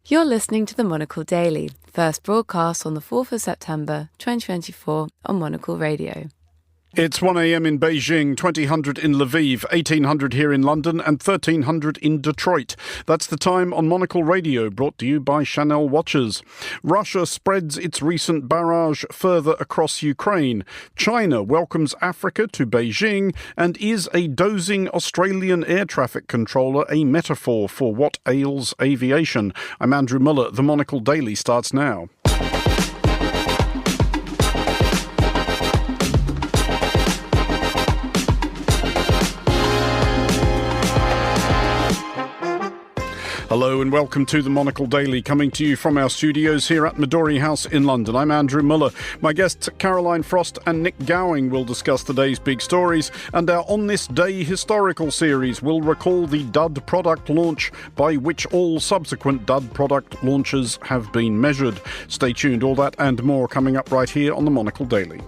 You're listening to the Monocle Daily, first broadcast on the 4th of September 2024 on Monocle Radio. It's 1 a.m. in Beijing, 2000 in Lviv, 1800 here in London and 1300 in Detroit. That's the time on Monocle Radio, brought to you by Chanel Watches. Russia spreads its recent barrage further across Ukraine. China welcomes Africa to Beijing, and is a dozing Australian air traffic controller a metaphor for what ails aviation? I'm Andrew Mueller. The Monocle Daily starts now. Hello and welcome to the Monocle Daily, coming to you from our studios here at Midori House in London. I'm Andrew Mueller. My guests Caroline Frost and Nik Gowing will discuss today's big stories, and our On This Day historical series will recall the dud product launch by which all subsequent dud product launches have been measured. Stay tuned, all that and more coming up right here on the Monocle Daily.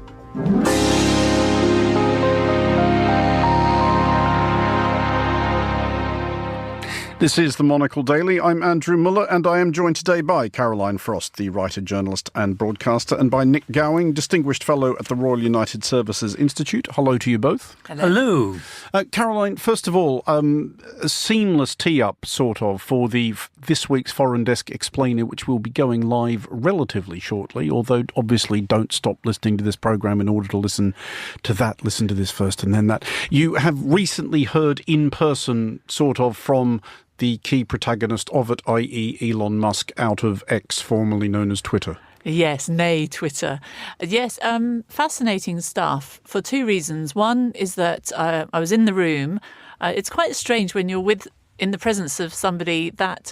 This is the Monocle Daily. I'm Andrew Mueller, and I am joined today by Caroline Frost, the writer, journalist and broadcaster, and by Nik Gowing, Distinguished Fellow at the Royal United Services Institute. Hello to you both. Hello. Caroline, first of all, a seamless tee-up, sort of, for this week's Foreign Desk Explainer, which will be going live relatively shortly, although obviously don't stop listening to this programme in order to listen to that. Listen to this first and then that. You have recently heard in person, sort of, from the key protagonist of it, i.e. Elon Musk, out of X, formerly known as Twitter. Yes, nay, Twitter. Yes, fascinating stuff for two reasons. One is that I was in the room. It's quite strange when you're in the presence of somebody that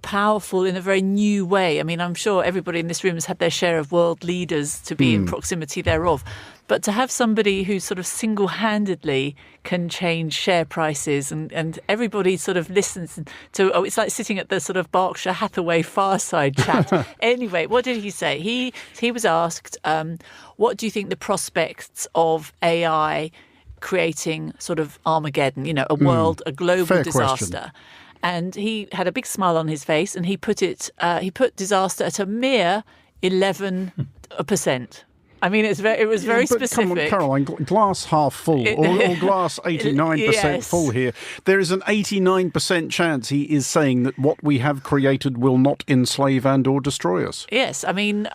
powerful in a very new way. I mean, I'm sure everybody in this room has had their share of world leaders to be in proximity thereof. But to have somebody who sort of single-handedly can change share prices and everybody sort of listens to, it's like sitting at the sort of Berkshire Hathaway fireside chat. Anyway, what did he say? He was asked, what do you think the prospects of AI creating sort of Armageddon, a world, a global Fair disaster? question. And he had a big smile on his face, and he put disaster at a mere 11%. I mean, it was very specific. Come on, Caroline, glass half full or glass 89% full here. There is an 89% chance he is saying that what we have created will not enslave and or destroy us. Yes, I mean,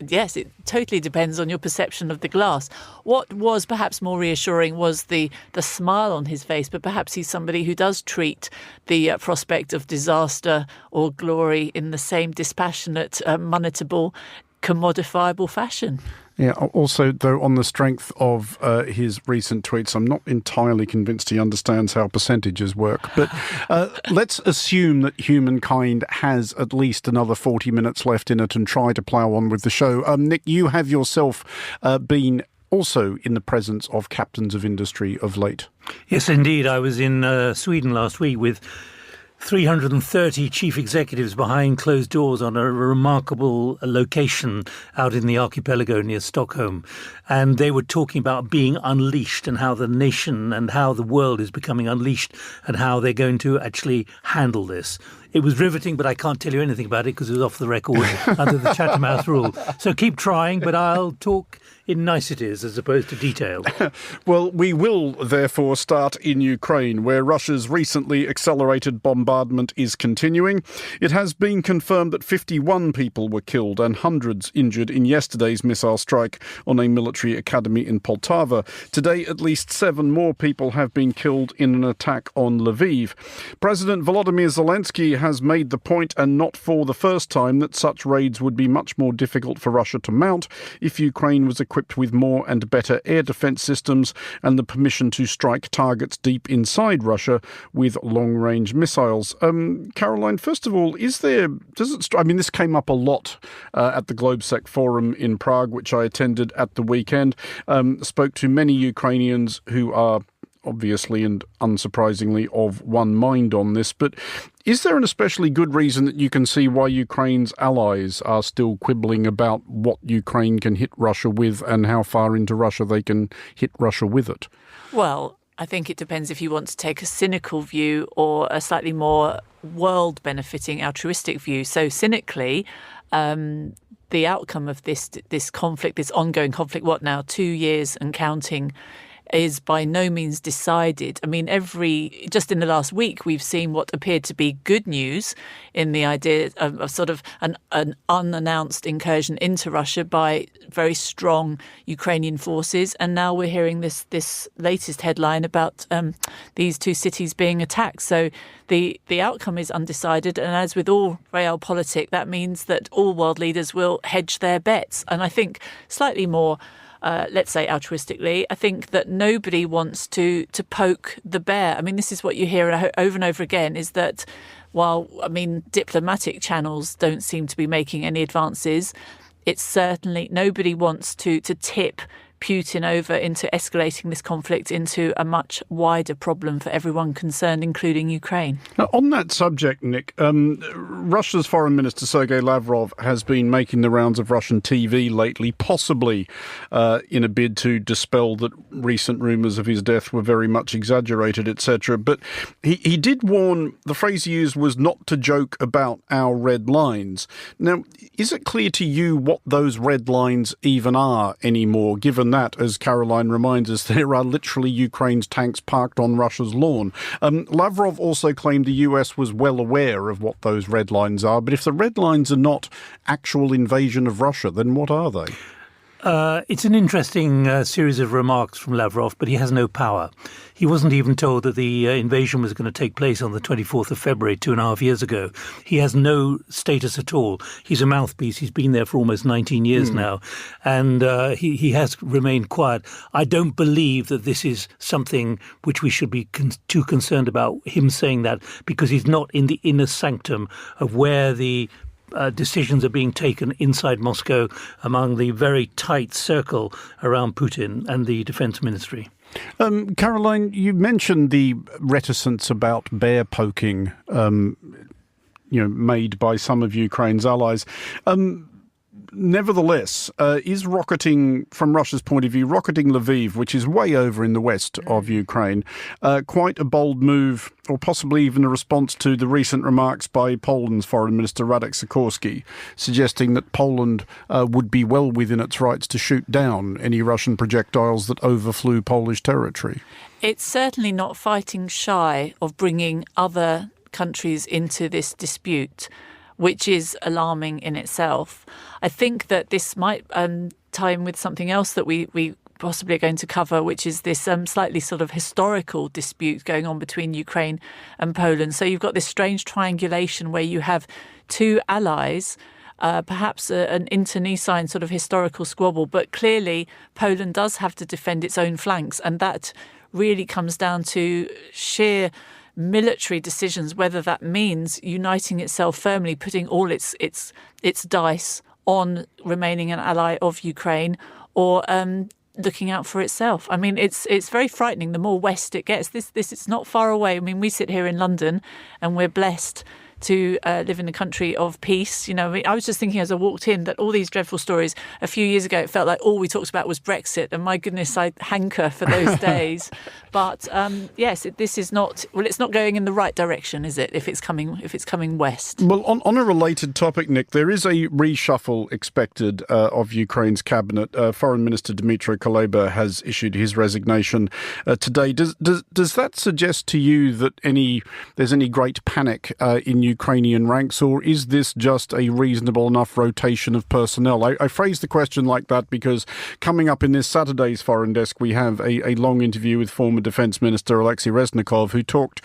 yes, it totally depends on your perception of the glass. What was perhaps more reassuring was the smile on his face, but perhaps he's somebody who does treat the prospect of disaster or glory in the same dispassionate, monetable, commodifiable fashion. Yeah, also, though, on the strength of his recent tweets, I'm not entirely convinced he understands how percentages work. But let's assume that humankind has at least another 40 minutes left in it and try to plough on with the show. Nik, you have yourself been also in the presence of captains of industry of late. Yes, indeed. I was in Sweden last week with 330 chief executives behind closed doors on a remarkable location out in the archipelago near Stockholm. And they were talking about being unleashed and how the nation and how the world is becoming unleashed and how they're going to actually handle this. It was riveting, but I can't tell you anything about it because it was off the record under the Chattermouth rule. So keep trying, but I'll talk in niceties as opposed to detail. Well, we will therefore start in Ukraine, where Russia's recently accelerated bombardment is continuing. It has been confirmed that 51 people were killed and hundreds injured in yesterday's missile strike on a military academy in Poltava. Today, at least 7 more people have been killed in an attack on Lviv. President Volodymyr Zelensky has made the point, and not for the first time, that such raids would be much more difficult for Russia to mount if Ukraine was equipped with more and better air defence systems and the permission to strike targets deep inside Russia with long-range missiles. Caroline, first of all, this came up a lot at the GlobeSec Forum in Prague, which I attended at the weekend. Spoke to many Ukrainians who are obviously and unsurprisingly of one mind on this, but is there an especially good reason that you can see why Ukraine's allies are still quibbling about what Ukraine can hit Russia with and how far into Russia they can hit Russia with it? Well, I think it depends if you want to take a cynical view or a slightly more world-benefiting, altruistic view. So cynically, the outcome of this conflict, this ongoing conflict, 2 years and counting, is by no means decided. I mean, just in the last week, we've seen what appeared to be good news in the idea of sort of an unannounced incursion into Russia by very strong Ukrainian forces. And now we're hearing this latest headline about these two cities being attacked. So the outcome is undecided. And as with all realpolitik, that means that all world leaders will hedge their bets. And I think slightly more let's say altruistically, I think that nobody wants to poke the bear. I mean, this is what you hear over and over again, is that while, diplomatic channels don't seem to be making any advances, it's certainly nobody wants to tip Putin over into escalating this conflict into a much wider problem for everyone concerned, including Ukraine. Now, on that subject, Nik, Russia's Foreign Minister Sergei Lavrov has been making the rounds of Russian TV lately, possibly in a bid to dispel that recent rumours of his death were very much exaggerated, etc. But he did warn, the phrase he used was not to joke about our red lines. Now, is it clear to you what those red lines even are anymore, given that, as Caroline reminds us, there are literally Ukraine's tanks parked on Russia's lawn? Lavrov also claimed the US was well aware of what those red lines are, but if the red lines are not actual invasion of Russia, then what are they? It's an interesting series of remarks from Lavrov, but he has no power. He wasn't even told that the invasion was going to take place on the 24th of February, 2.5 years ago. He has no status at all. He's a mouthpiece. He's been there for almost 19 years now, and he has remained quiet. I don't believe that this is something which we should be too concerned about, him saying that, because he's not in the inner sanctum of where the decisions are being taken inside Moscow among the very tight circle around Putin and the defense ministry. Caroline, you mentioned the reticence about bear poking, made by some of Ukraine's allies. Nevertheless, is rocketing, from Russia's point of view, rocketing Lviv, which is way over in the west of Ukraine, quite a bold move, or possibly even a response to the recent remarks by Poland's Foreign Minister Radek Sikorski, suggesting that Poland would be well within its rights to shoot down any Russian projectiles that overflew Polish territory? It's certainly not fighting shy of bringing other countries into this dispute, which is alarming in itself. I think that this might tie in with something else that we possibly are going to cover, which is this slightly sort of historical dispute going on between Ukraine and Poland. So you've got this strange triangulation where you have two allies, perhaps an internecine sort of historical squabble, but clearly Poland does have to defend its own flanks, and that really comes down to sheer military decisions, whether that means uniting itself firmly, putting all its dice on remaining an ally of Ukraine, or looking out for itself. I mean, it's very frightening the more west it gets. This it's not far away. I mean, we sit here in London and we're blessed to live in a country of peace. I was just thinking as I walked in that all these dreadful stories, a few years ago, it felt like all we talked about was Brexit. And my goodness, I hanker for those days. But yes, this is not, it's not going in the right direction, is it, if it's coming west? Well, on a related topic, Nik, there is a reshuffle expected of Ukraine's cabinet. Foreign Minister Dmytro Kuleba has issued his resignation today. Does that suggest to you that there's any great panic in Ukrainian ranks, or is this just a reasonable enough rotation of personnel? I phrase the question like that because coming up in this Saturday's Foreign Desk, we have a long interview with former Defence Minister Alexei Reznikov, who talked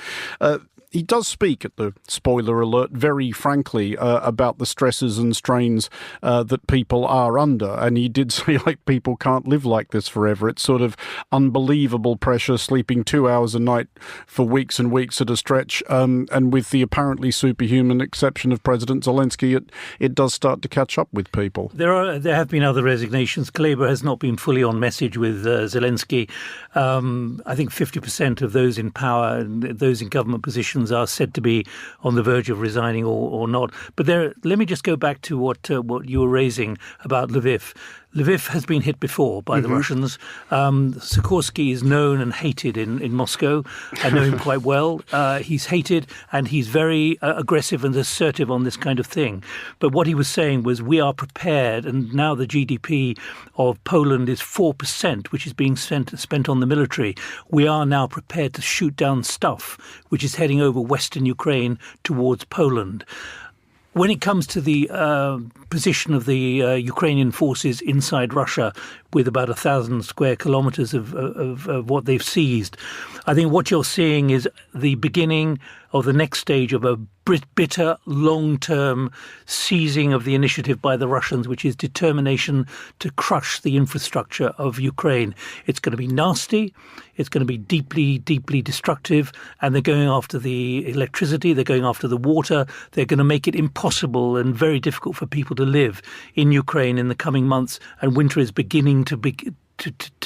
he does speak, at the spoiler alert, very frankly about the stresses and strains that people are under. And he did say, people can't live like this forever. It's sort of unbelievable pressure, sleeping 2 hours a night for weeks and weeks at a stretch. And with the apparently superhuman exception of President Zelensky, it does start to catch up with people. There have been other resignations. Kuleba has not been fully on message with Zelensky. I think 50% of those in power and those in government positions are said to be on the verge of resigning or not. But let me just go back to what you were raising about Lviv. Lviv has been hit before by the Russians. Sikorsky is known and hated in Moscow. I know him quite well. He's hated and he's very aggressive and assertive on this kind of thing. But what he was saying was we are prepared, and now the GDP of Poland is 4%, which is being spent on the military. We are now prepared to shoot down stuff which is heading over Western Ukraine towards Poland. When it comes to the position of the Ukrainian forces inside Russia, with about 1,000 square kilometers of what they've seized, I think what you're seeing is the beginning of the next stage of a bitter, long-term seizing of the initiative by the Russians, which is determination to crush the infrastructure of Ukraine. It's going to be nasty. It's going to be deeply, deeply destructive. And they're going after the electricity. They're going after the water. They're going to make it impossible and very difficult for people to live in Ukraine in the coming months. And winter is beginning to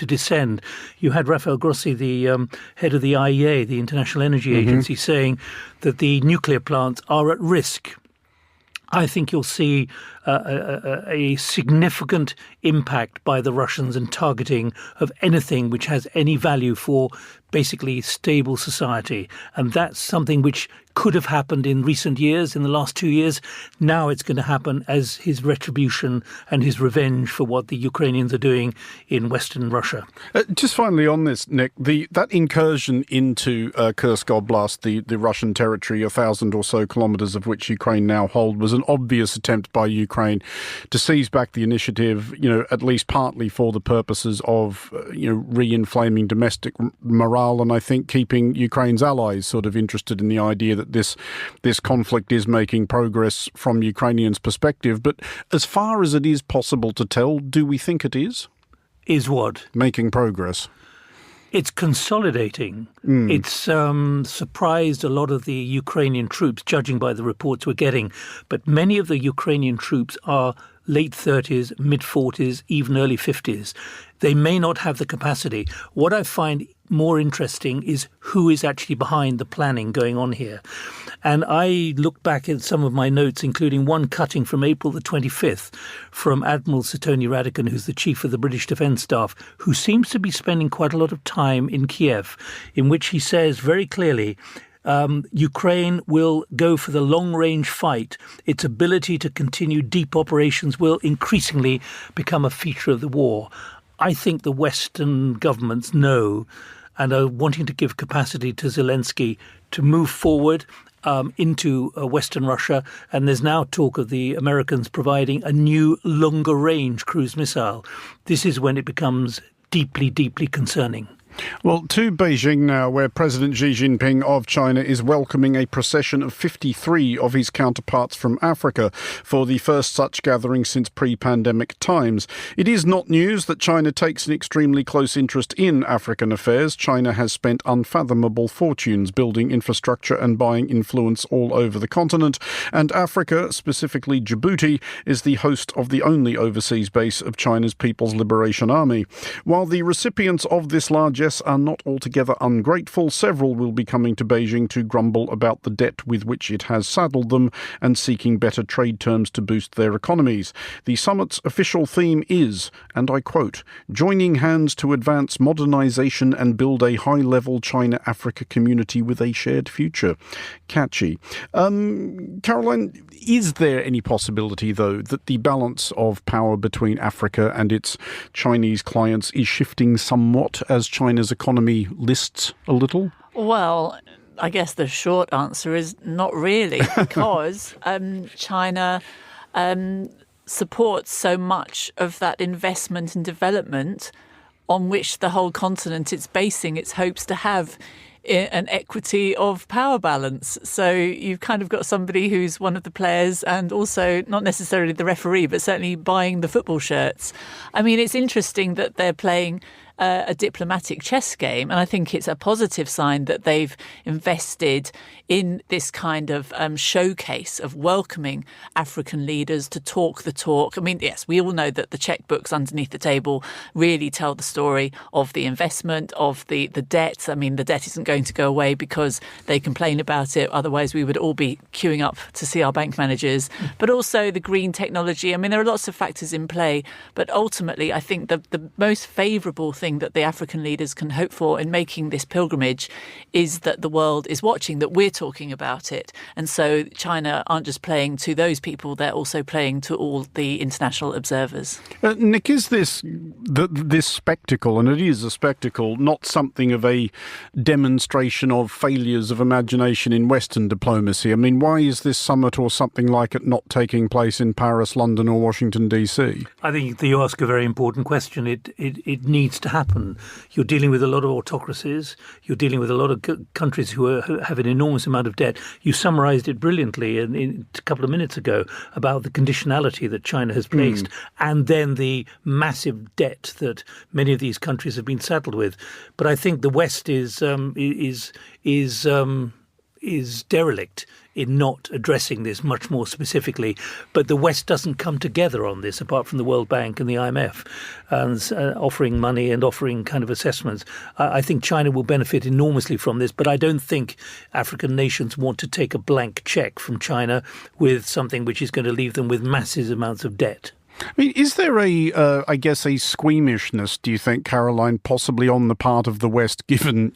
descend. You had Rafael Grossi, the head of the IEA, the International Energy Agency, saying that the nuclear plants are at risk. I think you'll see a significant impact by the Russians and targeting of anything which has any value for basically stable society. And that's something which could have happened in recent years, in the last 2 years. Now it's going to happen as his retribution and his revenge for what the Ukrainians are doing in Western Russia. Just finally on this, Nik, that incursion into Kursk Oblast, the Russian territory, 1,000 or so kilometres of which Ukraine now hold, was an obvious attempt by Ukraine to seize back the initiative, at least partly for the purposes of, re-inflaming domestic morale, and I think keeping Ukraine's allies sort of interested in the idea that this conflict is making progress from Ukrainians' perspective. But as far as it is possible to tell, do we think it is? Is what? Making progress. It's consolidating. It's surprised a lot of the Ukrainian troops, judging by the reports we're getting. But many of the Ukrainian troops are late 30s, mid-40s, even early 50s. They may not have the capacity. What I find more interesting is who is actually behind the planning going on here. And I look back at some of my notes, including one cutting from April the 25th from Admiral Sir Tony Radakan, who's the chief of the British Defence Staff, who seems to be spending quite a lot of time in Kiev, in which he says very clearly Ukraine will go for the long-range fight. Its ability to continue deep operations will increasingly become a feature of the war. I think the Western governments know and are wanting to give capacity to Zelensky to move forward into Western Russia. And there's now talk of the Americans providing a new longer-range cruise missile. This is when it becomes deeply, deeply concerning. Well, to Beijing now, where President Xi Jinping of China is welcoming a procession of 53 of his counterparts from Africa for the first such gathering since pre-pandemic times. It is not news that China takes an extremely close interest in African affairs. China has spent unfathomable fortunes building infrastructure and buying influence all over the continent. And Africa, specifically Djibouti, is the host of the only overseas base of China's People's Liberation Army. While the recipients of this largesse are not altogether ungrateful, several will be coming to Beijing to grumble about the debt with which it has saddled them and seeking better trade terms to boost their economies. The summit's official theme is, and I quote, joining hands to advance modernisation and build a high-level China-Africa community with a shared future. Catchy. Caroline, is there any possibility, though, that the balance of power between Africa and its Chinese clients is shifting somewhat as China's economy lists a little? Well, I guess the short answer is not really, because China supports so much of that investment and development on which the whole continent is basing its hopes to have an equity of power balance. So you've kind of got somebody who's one of the players and also not necessarily the referee, but certainly buying the football shirts. I mean, it's interesting that they're playing a diplomatic chess game. And I think it's a positive sign that they've invested in this kind of showcase of welcoming African leaders to talk the talk. I mean, yes, we all know that the checkbooks underneath the table really tell the story of the investment, of the debt. I mean, the debt isn't going to go away because they complain about it. Otherwise, we would all be queuing up to see our bank managers. But also the green technology. I mean, there are lots of factors in play. But ultimately, I think the most favourable thing that the African leaders can hope for in making this pilgrimage is that the world is watching, that we're talking about it. And so China aren't just playing to those people, they're also playing to all the international observers. Nik, is this spectacle, and it is a spectacle, not something of a demonstration of failures of imagination in Western diplomacy? I mean, why is this summit or something like it not taking place in Paris, London or Washington, D.C.? I think you ask a very important question. It needs to happen. You're dealing with a lot of autocracies. You're dealing with a lot of countries who have an enormous amount of debt. You summarised it brilliantly a couple of minutes ago about the conditionality that China has placed and then the massive debt that many of these countries have been saddled with. But I think the West is derelict in not addressing this much more specifically. But the West doesn't come together on this, apart from the World Bank and the IMF, and offering money and offering kind of assessments. I think China will benefit enormously from this, but I don't think African nations want to take a blank check from China with something which is going to leave them with massive amounts of debt. I mean, is there a squeamishness, do you think, Caroline, possibly on the part of the West, given,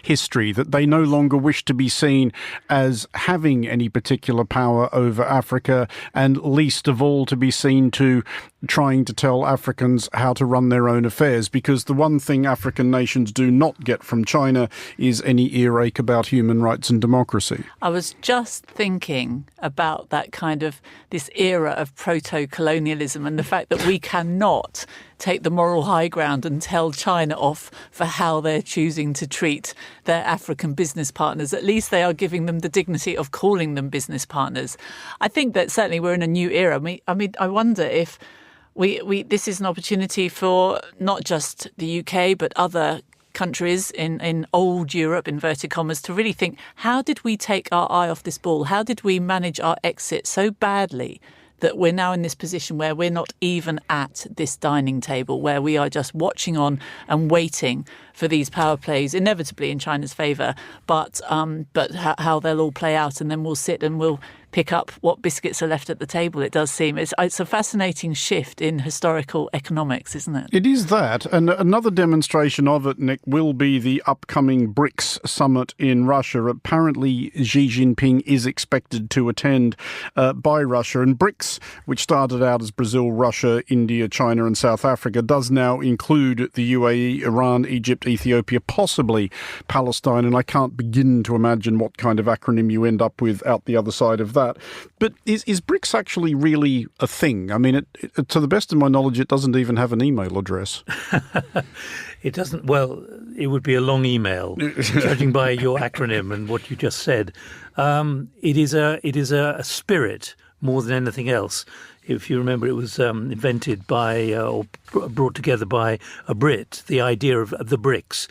history, that they no longer wish to be seen as having any particular power over Africa, and least of all to be seen to trying to tell Africans how to run their own affairs? Because the one thing African nations do not get from China is any earache about human rights and democracy. I was just thinking about that kind of this era of proto-colonialism and the fact that we cannot take the moral high ground and tell China off for how they're choosing to treat their African business partners. At least they are giving them the dignity of calling them business partners. I think that certainly we're in a new era. I mean, I wonder if this is an opportunity for not just the UK, but other countries in old Europe, inverted commas, to really think, how did we take our eye off this ball? How did we manage our exit so badly that we're now in this position where we're not even at this dining table, where we are just watching on and waiting for these power plays, inevitably in China's favour, but how they'll all play out, and then we'll sit and we'll pick up what biscuits are left at the table. It does seem it's a fascinating shift in historical economics, isn't it? It is that, and another demonstration of it, Nik, will be the upcoming BRICS summit in Russia. Apparently, Xi Jinping is expected to attend by Russia, and BRICS, which started out as Brazil, Russia, India, China and South Africa, does now include the UAE, Iran, Egypt, Ethiopia, possibly Palestine, and I can't begin to imagine what kind of acronym you end up with out the other side of that. But is BRICS actually really a thing? I mean, it, to the best of my knowledge, it doesn't even have an email address. It doesn't. Well, it would be a long email, judging by your acronym and what you just said. It is a spirit more than anything else. If you remember, it was invented by or brought together by a Brit, the idea of the BRICS.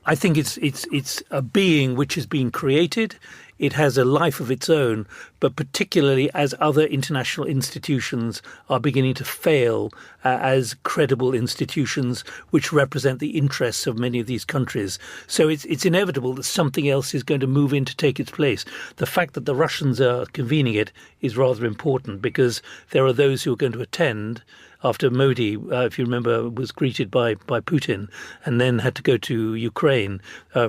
I think it's a being which has been created. It has a life of its own, but particularly as other international institutions are beginning to fail as credible institutions which represent the interests of many of these countries. So it's inevitable that something else is going to move in to take its place. The fact that the Russians are convening it is rather important, because there are those who are going to attend after Modi, if you remember, was greeted by Putin and then had to go to Ukraine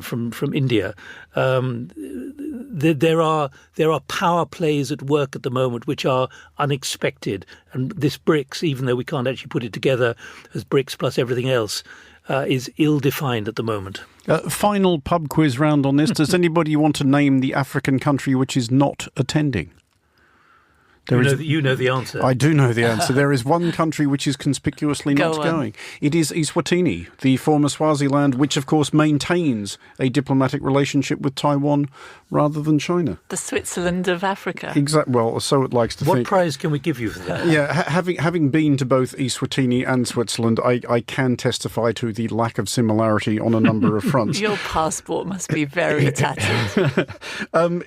from India. There are power plays at work at the moment which are unexpected. And this BRICS, even though we can't actually put it together as BRICS plus everything else, is ill-defined at the moment. Final pub quiz round on this. Does anybody want to name the African country which is not attending? You know the answer. I do know the answer. There is one country which is conspicuously not going. It is Eswatini, the former Swaziland, which of course maintains a diplomatic relationship with Taiwan rather than China. The Switzerland of Africa. Exactly. Well, so it likes to think. What prize can we give you for that? Yeah, having been to both Eswatini and Switzerland, I can testify to the lack of similarity on a number of fronts. Your passport must be very tattered.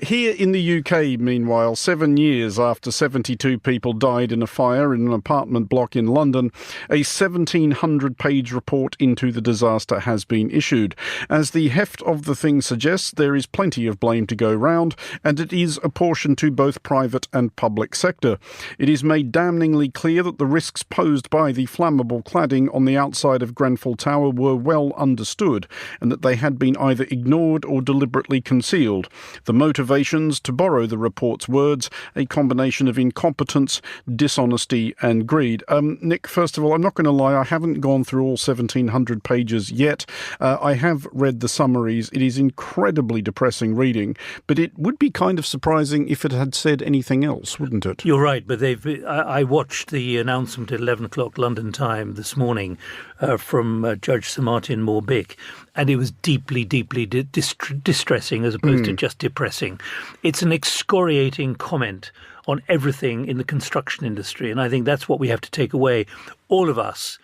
Here in the UK, meanwhile, 7 years after 72 people died in a fire in an apartment block in London, a 1,700-page report into the disaster has been issued. As the heft of the thing suggests, there is plenty of blame to go round, and it is apportioned to both private and public sector. It is made damningly clear that the risks posed by the flammable cladding on the outside of Grenfell Tower were well understood, and that they had been either ignored or deliberately concealed. The motivations, to borrow the report's words, a combination of incompetence, dishonesty and greed. Nik, first of all, I'm not going to lie, I haven't gone through all 1,700 pages yet. I have read the summaries. It is incredibly depressing reading, but it would be kind of surprising if it had said anything else, wouldn't it? You're right, but I watched the announcement at 11 o'clock London time this morning from Judge Sir Martin Moore-Bick, and it was deeply, deeply distressing as opposed to just depressing. It's an excoriating comment on everything in the construction industry, and I think that's what we have to take away. All of us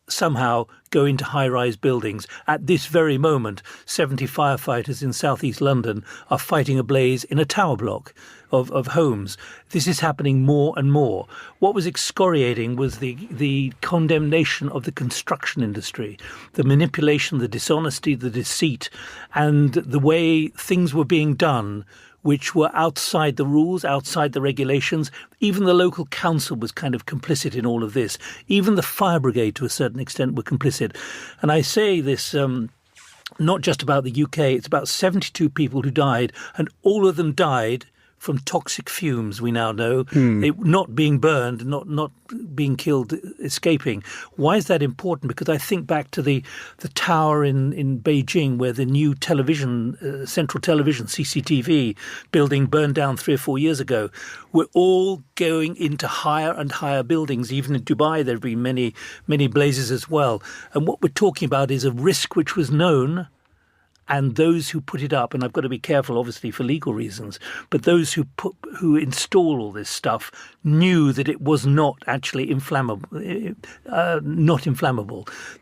somehow go into high-rise buildings. At this very moment, 70 firefighters in southeast London are fighting a blaze in a tower block of homes. This is happening more and more. What was excoriating was the condemnation of the construction industry, the manipulation, the dishonesty, the deceit, and the way things were being done, which were outside the rules, outside the regulations. Even the local council was kind of complicit in all of this. Even the fire brigade, to a certain extent, were complicit. And I say this not just about the UK. It's about 72 people who died, and all of them died from toxic fumes, we now know, not being burned, not being killed, escaping. Why is that important? Because I think back to the tower in Beijing where the new television, central television, CCTV building burned down 3 or 4 years ago. We're all going into higher and higher buildings. Even in Dubai, there have been many, many blazes as well. And what we're talking about is a risk which was known, and those who put it up, and I've got to be careful, obviously, for legal reasons, but those who install all this stuff knew that it was not actually inflammable.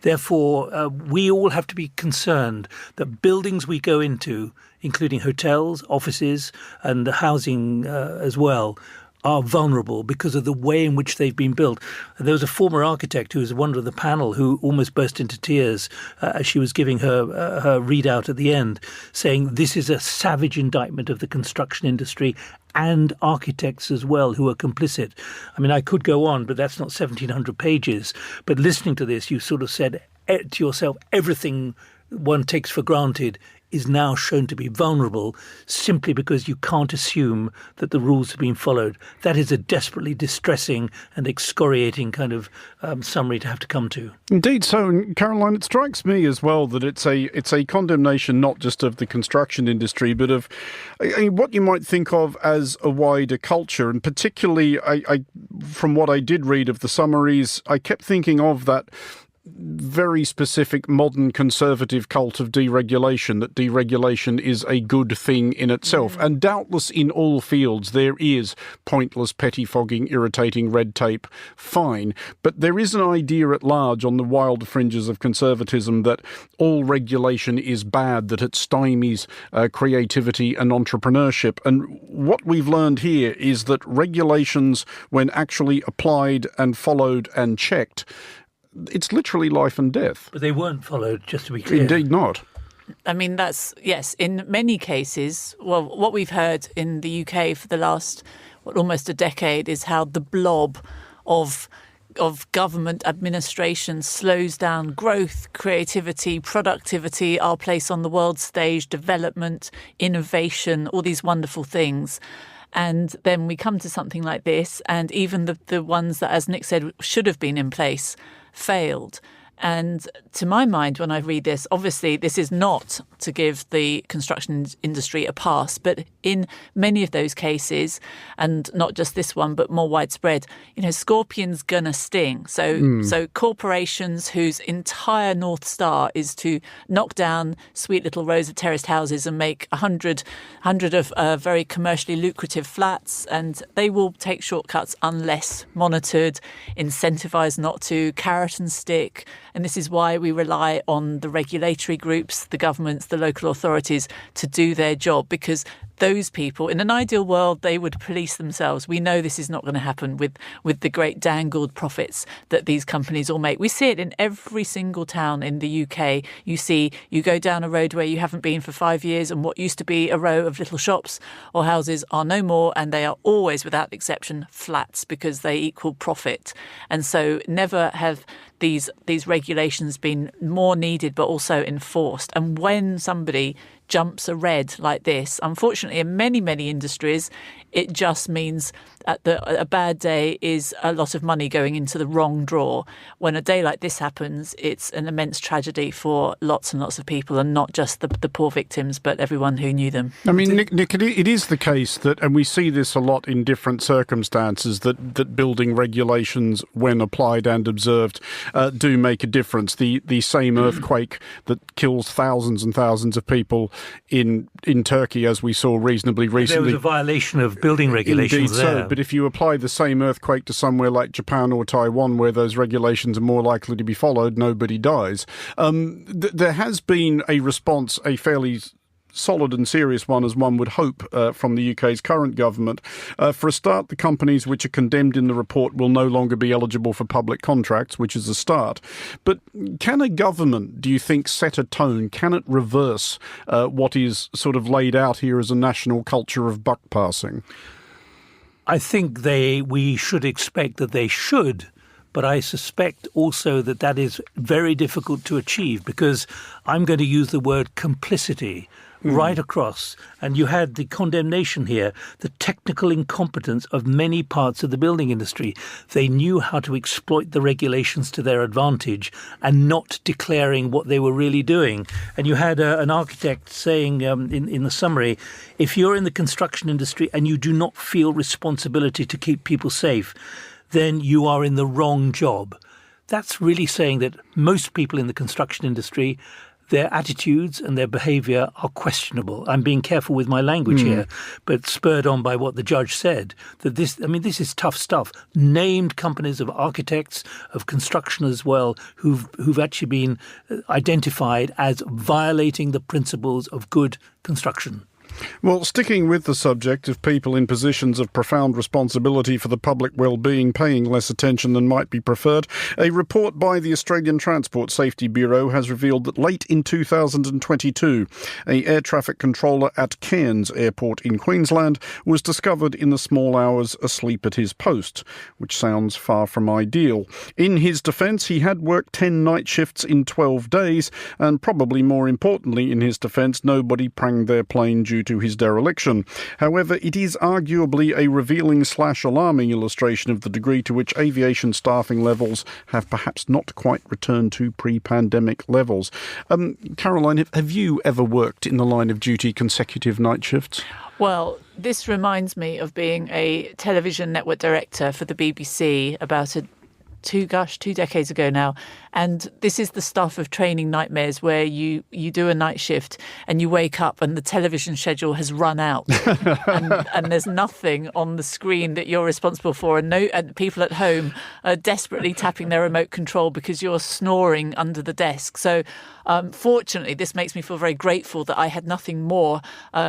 Therefore, we all have to be concerned that buildings we go into, including hotels, offices, and housing as well, are vulnerable because of the way in which they've been built. And there was a former architect who was one of the panel who almost burst into tears as she was giving her readout at the end, saying this is a savage indictment of the construction industry and architects as well who are complicit. I mean, I could go on, but that's not 1,700 pages. But listening to this, you sort of said to yourself, everything one takes for granted is now shown to be vulnerable simply because you can't assume that the rules have been followed. That is a desperately distressing and excoriating kind of summary to have to come to. Indeed so. And Caroline, it strikes me as well that it's a condemnation not just of the construction industry, but of what you might think of as a wider culture. And particularly, I from what I did read of the summaries, I kept thinking of that very specific modern conservative cult of deregulation, that deregulation is a good thing in itself. And doubtless in all fields there is pointless pettifogging, irritating red tape, fine. But there is an idea at large on the wild fringes of conservatism that all regulation is bad, that it stymies creativity and entrepreneurship. And what we've learned here is that regulations, when actually applied and followed and checked, it's literally life and death. But they weren't followed, just to be clear. Indeed not. I mean, yes, in many cases, well, what we've heard in the UK for the last, almost a decade is how the blob of government administration slows down growth, creativity, productivity, our place on the world stage, development, innovation, all these wonderful things. And then we come to something like this, and even the ones that, as Nik said, should have been in place, failed. And to my mind, when I read this, obviously this is not to give the construction industry a pass, but in many of those cases, and not just this one, but more widespread, scorpion's gonna sting. So corporations whose entire North Star is to knock down sweet little rows of terraced houses and make 100 of very commercially lucrative flats, and they will take shortcuts unless monitored, incentivised not to, carrot and stick. And this is why we rely on the regulatory groups, the governments, the local authorities to do their job, because those people, in an ideal world, they would police themselves. We know this is not going to happen with the great dangled profits that these companies all make. We see it in every single town in the UK. You go down a road where you haven't been for 5 years, and what used to be a row of little shops or houses are no more, and they are always, without exception, flats, because they equal profit. And so never have these regulations been more needed, but also enforced. And when somebody jumps a red like this, unfortunately, in many, many industries, it just means a bad day is a lot of money going into the wrong drawer. When a day like this happens, it's an immense tragedy for lots and lots of people, and not just the poor victims, but everyone who knew them. I mean, Nick, it is the case that, and we see this a lot in different circumstances, that building regulations, when applied and observed, do make a difference. The same earthquake that kills thousands and thousands of people in Turkey, as we saw reasonably recently. There was a violation of building regulations. Indeed there. So, but if you apply the same earthquake to somewhere like Japan or Taiwan, where those regulations are more likely to be followed, nobody dies. There has been a response, a fairly solid and serious one, as one would hope, from the UK's current government. For a start, the companies which are condemned in the report will no longer be eligible for public contracts, which is a start. But can a government, do you think, set a tone? Can it reverse what is sort of laid out here as a national culture of buck passing? I think we should expect that they should. But I suspect also that is very difficult to achieve, because I'm going to use the word complicity right across. And you had the condemnation here, the technical incompetence of many parts of the building industry. They knew how to exploit the regulations to their advantage and not declaring what they were really doing. And you had an architect saying in the summary, if you're in the construction industry and you do not feel responsibility to keep people safe, then you are in the wrong job. That's really saying that most people in the construction industry, their attitudes and their behaviour are questionable. I'm being careful with my language here, but spurred on by what the judge said, that this is tough stuff. Named companies of architects, of construction as well, who've actually been identified as violating the principles of good construction. Well, sticking with the subject of people in positions of profound responsibility for the public well-being paying less attention than might be preferred, a report by the Australian Transport Safety Bureau has revealed that late in 2022, an air traffic controller at Cairns Airport in Queensland was discovered in the small hours asleep at his post, which sounds far from ideal. In his defence, he had worked 10 night shifts in 12 days, and probably more importantly in his defence, nobody pranged their plane due to his dereliction. However, it is arguably a revealing/alarming illustration of the degree to which aviation staffing levels have perhaps not quite returned to pre-pandemic levels. Caroline, have you ever worked in the line of duty consecutive night shifts? Well, this reminds me of being a television network director for the BBC about 2 decades ago now. And this is the stuff of training nightmares, where you do a night shift and you wake up and the television schedule has run out and there's nothing on the screen that you're responsible for, and people at home are desperately tapping their remote control because you're snoring under the desk. So fortunately, this makes me feel very grateful that I had nothing more,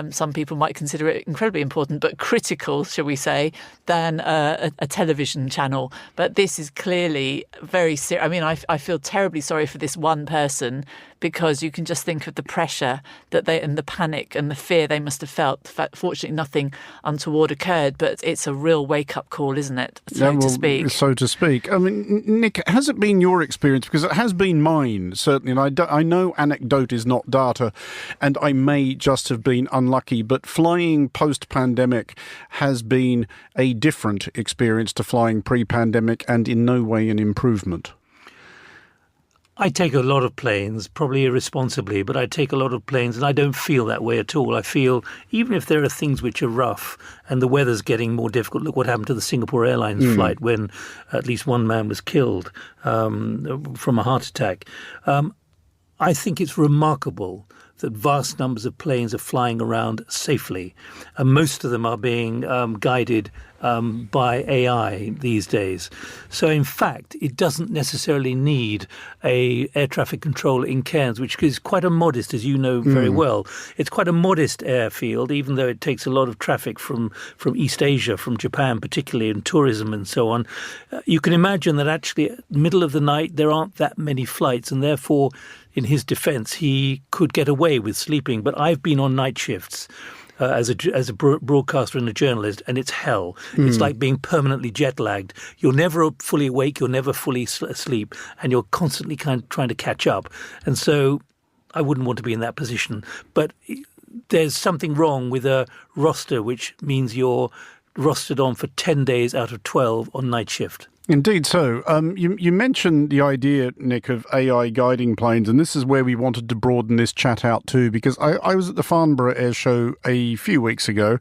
some people might consider it incredibly important, but critical, shall we say, than a television channel. But this is clearly very serious. I mean, I feel terribly sorry for this one person, because you can just think of the pressure and the panic and the fear they must have felt. Fortunately, nothing untoward occurred, but it's a real wake-up call, isn't it, to speak? So to speak. I mean, Nick, has it been your experience? Because it has been mine, certainly, and I know anecdote is not data, and I may just have been unlucky, but flying post-pandemic has been a different experience to flying pre-pandemic, and in no way an improvement. I take a lot of planes, probably irresponsibly, but I take a lot of planes and I don't feel that way at all. I feel even if there are things which are rough and the weather's getting more difficult, look what happened to the Singapore Airlines flight when at least one man was killed from a heart attack. I think it's remarkable that vast numbers of planes are flying around safely. And most of them are being guided by AI these days. So, in fact, it doesn't necessarily need a air traffic control in Cairns, which is quite a modest, as you know very well. It's quite a modest airfield, even though it takes a lot of traffic from East Asia, from Japan particularly, and tourism and so on. You can imagine that actually, middle of the night, there aren't that many flights, and therefore, in his defense, he could get away with sleeping. But I've been on night shifts as a broadcaster and a journalist, and it's hell. It's like being permanently jet lagged. You're never fully awake, you're never fully asleep, and you're constantly kind of trying to catch up. And so I wouldn't want to be in that position. But there's something wrong with a roster, which means you're rostered on for 10 days out of 12 on night shift. Indeed so. You mentioned the idea, Nick, of AI guiding planes, and this is where we wanted to broaden this chat out too, because I was at the Farnborough Air Show a few weeks ago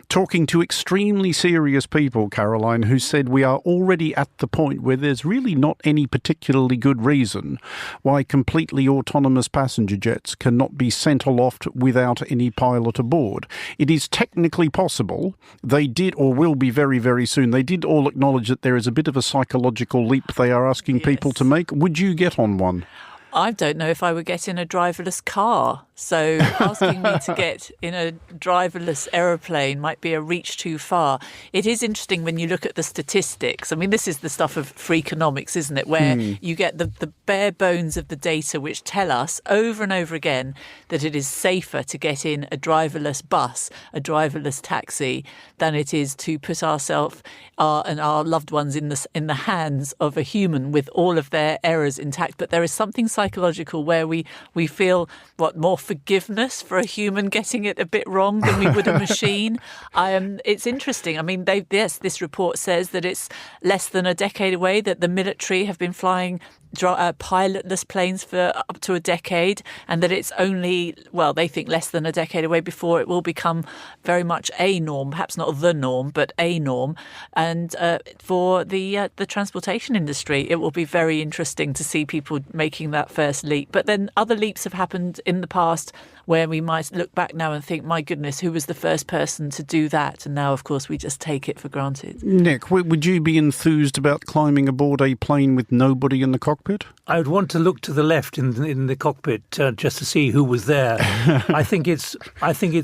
talking to extremely serious people, Caroline, who said we are already at the point where there's really not any particularly good reason why completely autonomous passenger jets cannot be sent aloft without any pilot aboard. It is technically possible. They did, or will be very, very soon, they did all acknowledge that there is a bit of a psychological leap they are asking people to make. Would you get on one? I don't know if I would get in a driverless car. So asking me to get in a driverless aeroplane might be a reach too far. It is interesting when you look at the statistics. I mean, this is the stuff of free economics, isn't it? Where you get the bare bones of the data which tell us over and over again that it is safer to get in a driverless bus, a driverless taxi, than it is to put ourselves and our loved ones in the hands of a human with all of their errors intact. But there is something psychological where we feel more forgiveness for a human getting it a bit wrong than we would a machine. It's interesting. I mean, this report says that it's less than a decade away, that the military have been flying pilotless planes for up to a decade, and that it's only, they think less than a decade away before it will become very much a norm, perhaps not the norm, but a norm. And for the transportation industry, it will be very interesting to see people making that first leap. But then other leaps have happened in the past where we might look back now and think, my goodness, who was the first person to do that? And now, of course, we just take it for granted. Nick, would you be enthused about climbing aboard a plane with nobody in the cockpit? I would want to look to the left in the cockpit just to see who was there. I think it's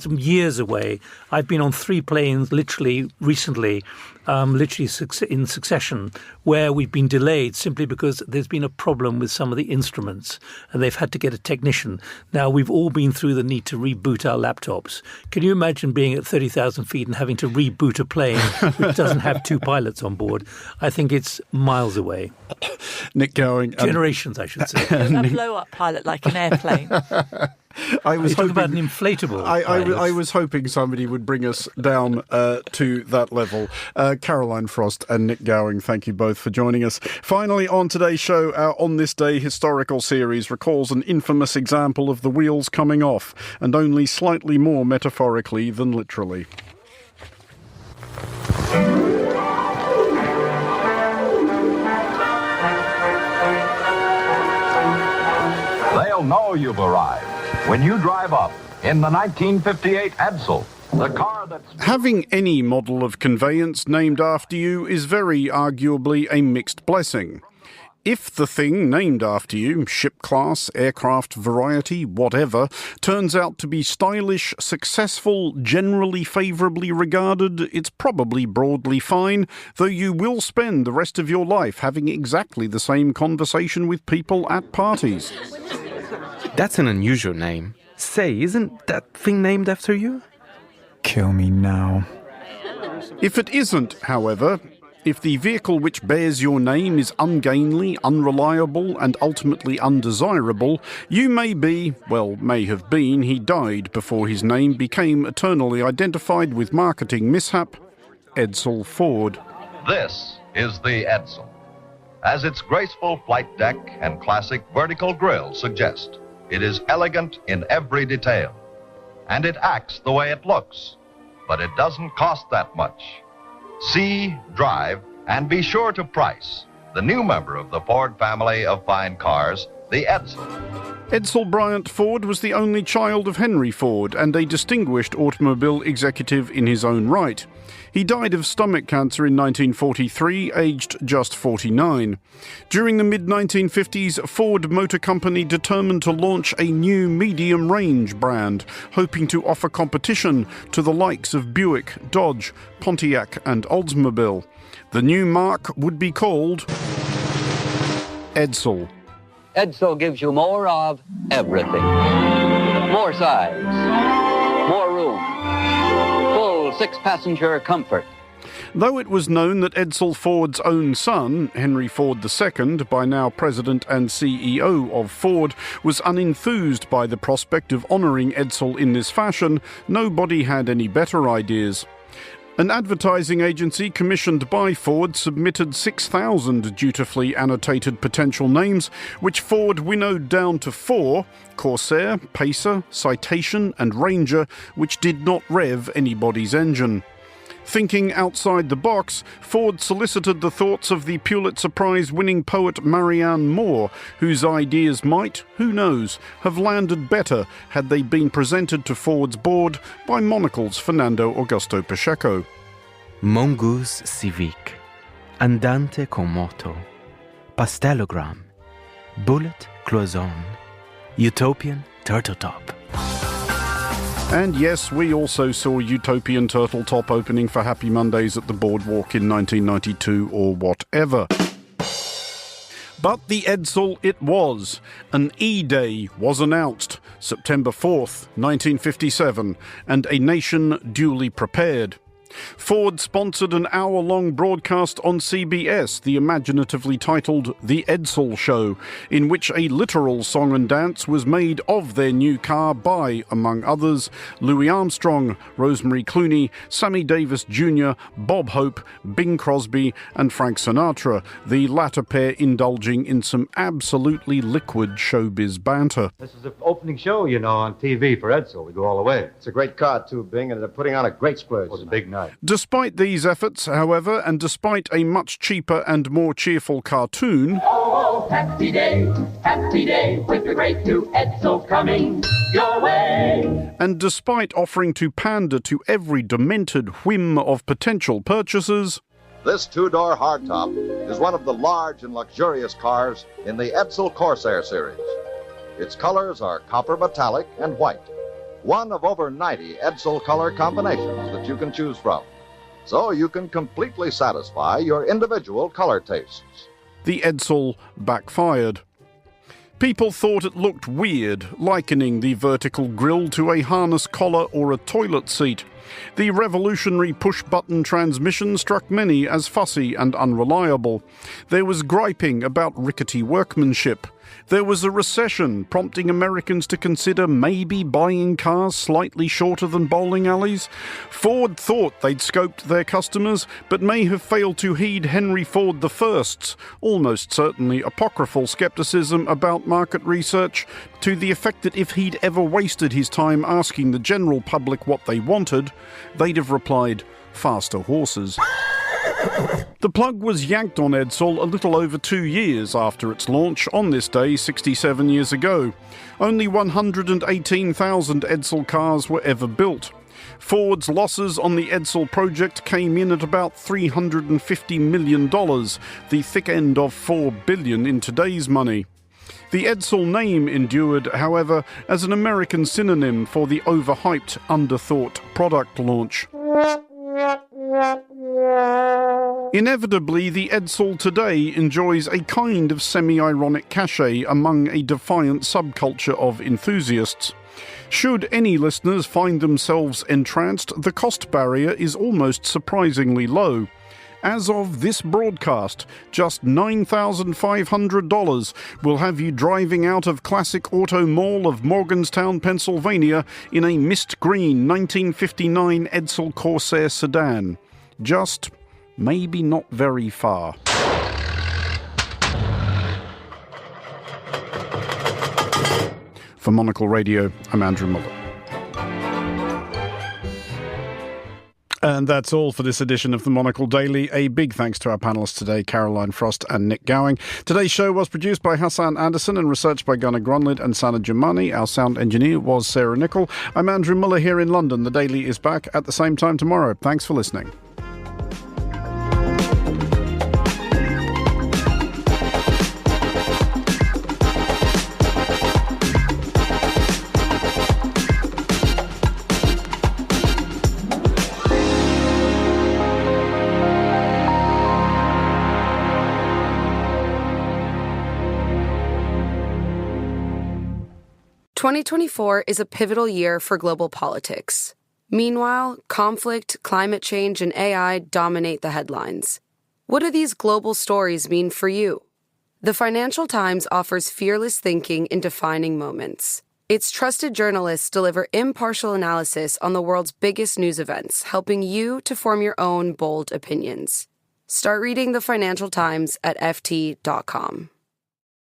years away. I've been on 3 planes literally recently, in succession, where we've been delayed simply because there's been a problem with some of the instruments and they've had to get a technician. Now, we've all been through the need to reboot our laptops. Can you imagine being at 30,000 feet and having to reboot a plane which doesn't have 2 pilots on board? I think it's miles away. Nik Gowing. Generations, I should say. A blow-up pilot like an airplane. I was talking about an inflatable. I was hoping somebody would bring us down to that level. Caroline Frost and Nik Gowing, thank you both for joining us. Finally, on today's show, our On This Day historical series recalls an infamous example of the wheels coming off, and only slightly more metaphorically than literally. They'll know you've arrived when you drive up in the 1958 Edsel, the car that's... Having any model of conveyance named after you is very arguably a mixed blessing. If the thing named after you, ship class, aircraft variety, whatever, turns out to be stylish, successful, generally favourably regarded, it's probably broadly fine, though you will spend the rest of your life having exactly the same conversation with people at parties. That's an unusual name. Say, isn't that thing named after you? Kill me now. If it isn't, however, if the vehicle which bears your name is ungainly, unreliable, and ultimately undesirable, you may have been, he died before his name became eternally identified with marketing mishap, Edsel Ford. This is the Edsel. as its graceful flight deck and classic vertical grille suggest. It is elegant in every detail, and it acts the way it looks, but it doesn't cost that much. See, drive, and be sure to price the new member of the Ford family of fine cars, the Edsel. Edsel Bryant Ford was the only child of Henry Ford and a distinguished automobile executive in his own right. He died of stomach cancer in 1943, aged just 49. During the mid-1950s, Ford Motor Company determined to launch a new medium-range brand, hoping to offer competition to the likes of Buick, Dodge, Pontiac and Oldsmobile. The new marque would be called Edsel. Edsel gives you more of everything. More size, more room, full six-passenger comfort. Though it was known that Edsel Ford's own son, Henry Ford II, by now president and CEO of Ford, was unenthused by the prospect of honouring Edsel in this fashion, nobody had any better ideas. An advertising agency commissioned by Ford submitted 6,000 dutifully annotated potential names, which Ford winnowed down to 4, Corsair, Pacer, Citation and Ranger, which did not rev anybody's engine. Thinking outside the box, Ford solicited the thoughts of the Pulitzer Prize-winning poet Marianne Moore, whose ideas might, who knows, have landed better had they been presented to Ford's board by Monocle's Fernando Augusto Pacheco. Mongoose Civic, Andante con moto, Pastelogram, Bullet Cloison, Utopian Turtle Top. And yes, we also saw Utopian Turtle Top opening for Happy Mondays at the Boardwalk in 1992 or whatever. But the Edsel it was. An E-Day was announced, September 4th, 1957, and a nation duly prepared. Ford sponsored an hour-long broadcast on CBS, the imaginatively titled The Edsel Show, in which a literal song and dance was made of their new car by, among others, Louis Armstrong, Rosemary Clooney, Sammy Davis Jr., Bob Hope, Bing Crosby and Frank Sinatra, the latter pair indulging in some absolutely liquid showbiz banter. This is the opening show, you know, on TV for Edsel. We go all the way. It's a great car, too, Bing, and they're putting on a great splurge. It was a big night. Despite these efforts, however, and despite a much cheaper and more cheerful cartoon... Oh, happy day, with the great new Edsel coming your way. And despite offering to pander to every demented whim of potential purchasers... This two-door hardtop is one of the large and luxurious cars in the Edsel Corsair series. Its colors are copper metallic and white. One of over 90 Edsel color combinations that you can choose from. So you can completely satisfy your individual color tastes. The Edsel backfired. People thought it looked weird, likening the vertical grille to a harness collar or a toilet seat. The revolutionary push-button transmission struck many as fussy and unreliable. There was griping about rickety workmanship. There was a recession, prompting Americans to consider maybe buying cars slightly shorter than bowling alleys. Ford thought they'd scoped their customers, but may have failed to heed Henry Ford I's, almost certainly apocryphal skepticism about market research, to the effect that if he'd ever wasted his time asking the general public what they wanted, they'd have replied, faster horses. The plug was yanked on Edsel a little over 2 years after its launch on this day 67 years ago. Only 118,000 Edsel cars were ever built. Ford's losses on the Edsel project came in at about $350 million, the thick end of $4 billion in today's money. The Edsel name endured, however, as an American synonym for the overhyped, underthought product launch. Inevitably, the Edsel today enjoys a kind of semi-ironic cachet among a defiant subculture of enthusiasts. Should any listeners find themselves entranced, the cost barrier is almost surprisingly low. As of this broadcast, just $9,500 will have you driving out of Classic Auto Mall of Morgantown, Pennsylvania in a mist green 1959 Edsel Corsair sedan. Just maybe not very far. For Monocle Radio, I'm Andrew Mueller. And that's all for this edition of the Monocle Daily. A big thanks to our panellists today, Caroline Frost and Nik Gowing. Today's show was produced by Hassan Anderson and researched by Gunnar Gronlid and Sana Jumani. Our sound engineer was Sarah Nichol. I'm Andrew Mueller here in London. The Daily is back at the same time tomorrow. Thanks for listening. "2024 is a pivotal year for global politics. Meanwhile, conflict, climate change, and AI dominate the headlines. What do these global stories mean for you? The Financial Times offers fearless thinking in defining moments. Its trusted journalists deliver impartial analysis on the world's biggest news events, helping you to form your own bold opinions. Start reading the Financial Times at ft.com.